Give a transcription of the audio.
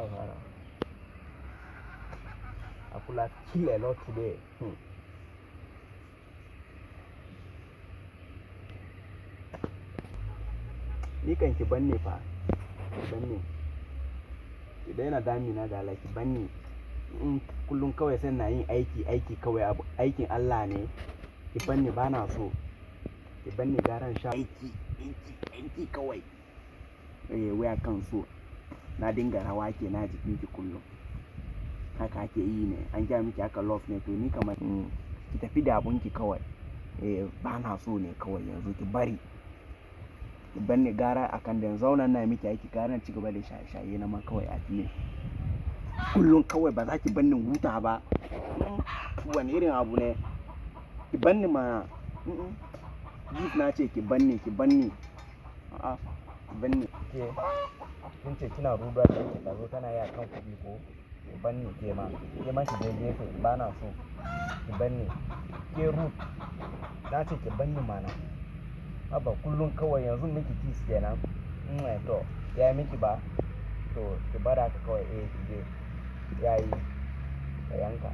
I could have killed a lot today. Ni kan ki banne fa, ki banne. Ki daina damina da Allah, ki banne. Kullum kawai sai na yin aiki kawai, aikin Allah ne. Ki banne bana so. Ki banne garan sha aiki kawai. Waya kan so. Na dinga rawa ke na jikin ki kullum. Haka ake yi ne. An gaya miki haka love ne, to ni kamar ki tafi da abun ki kawai. Bana so ne kawai yanzu ki bari. Ki banne gara akan da zauna na miki aiki, gara ci gaba da shaye na ma kawai a fili. Kullum kawai ba za ki banne huta ba. Wani irin abu ne? Ki banne ma. Gift na ce ki banne. Ki banne. Kin ce kina ruɗuwa da ki tazo tana yi akan kuɗi ko? Ki banne ke ma ki je gefe, bana so. Ki banne. Ke root. Na ce ki banne mana. Haba kullum kawai yanzu miki kiss kenan. To ya miki ba? To ki bada haka kawai ki je. Yayi ka yanka.